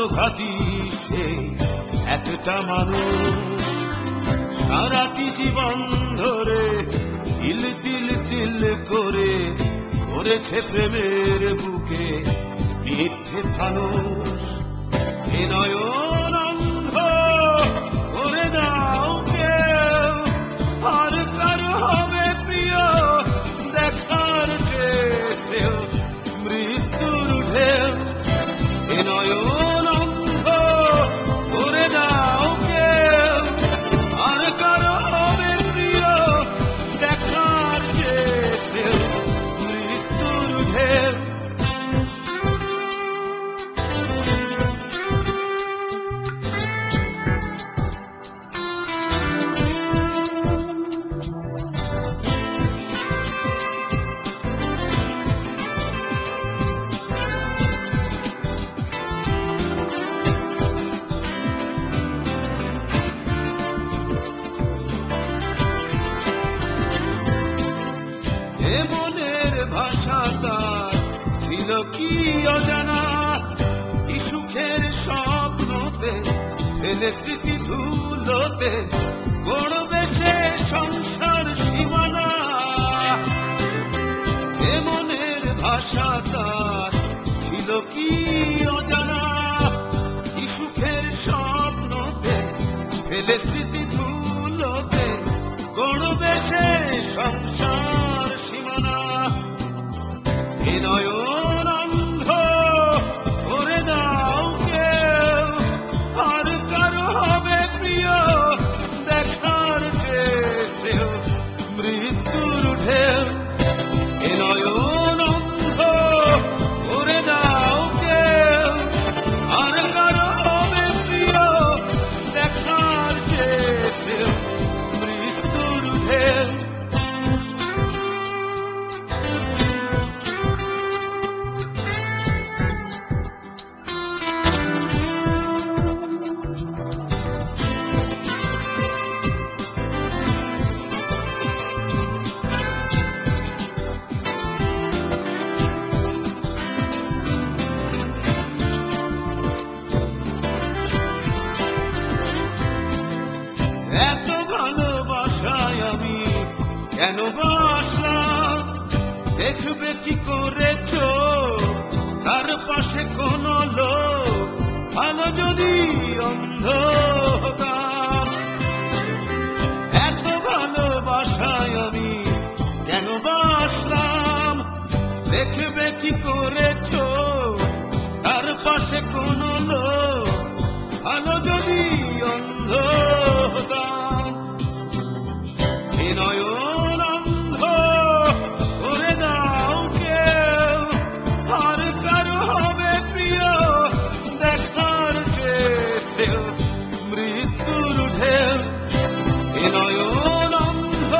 আত্মঘাতী সে একটা মানুষ, সারাটি জীবন ধরে তিল তিল তিল করে করেছে প্রেমের বুকে মিথ্যে ফানুষ। এ নয়ন অন্ধ করে দাও কেউ, আর কার হবে প্রিয় দেখার চেয়েও মৃত্যুর ঢেউ। এ নয়ন অন্ধ করে দাও কেউ, আর কার হবে প্রিয় দেখার চেয়েও মৃত্যুর ঢেউ। মনের ভাষা তার ছিল কি অজানা, কি সুখের স্বপ্নতে এলে স্মৃতি ধুলোতে গড়বে সে সংসার সীমানা। এ মনের ভাষা তার ছিল কি অজানা, কি সুখের স্বপ্নতে এলে স্মৃতি ধুলোতে গড়বে সে সংসার সীমানা। এ নয়ন অন্ধ করে দাও কেউ, আর কার হবে প্রিয় দেখার চেয়েও মৃত্যুর ঢেউ। এ নয়ন অন্ধ করে দাও কেউ, আর কার হবে প্রিয় দেখার চেয়েও মৃত্যুর ঢেউ। এত ভালোবাসায় আমি কেন বাসলাম, দেখবে কি করেছ তার পাশে কোন লোক, ভালো যদি অন্ধ হতাম। এত ভালোবাসায় আমি কেন বাসলাম, দেখবে কি করেছ তার পাশে কোন লোক, ভালো যদি অন্ধ হতাম। এ নয়ন অন্ধ করে দাও কেউ, আর কার হবে প্রিয় দেখার চেয়েও মৃত্যুর ঢেউ। এ নয়ন অন্ধ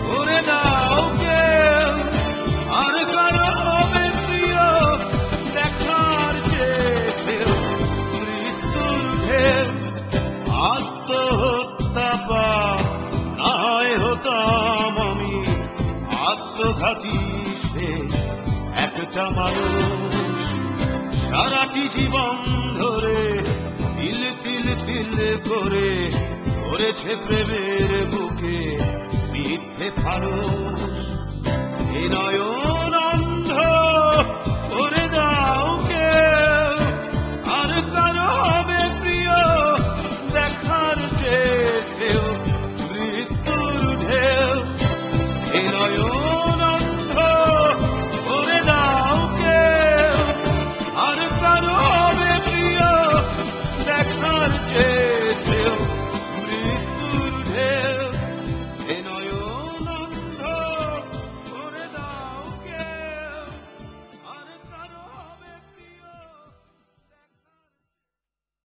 করে দাও কেউ, আর কার হবে প্রিয় দেখার চেয়েও মৃত্যুর ঢেউ। আত্মহত্যা বা নাই হতাম আমি, আত্মঘাতী সে একটা মানুষ, সারাটি জীবন ধরে তিল তিল তিল করে করেছে প্রেমের বুকে মিথ্যে ফানুষ।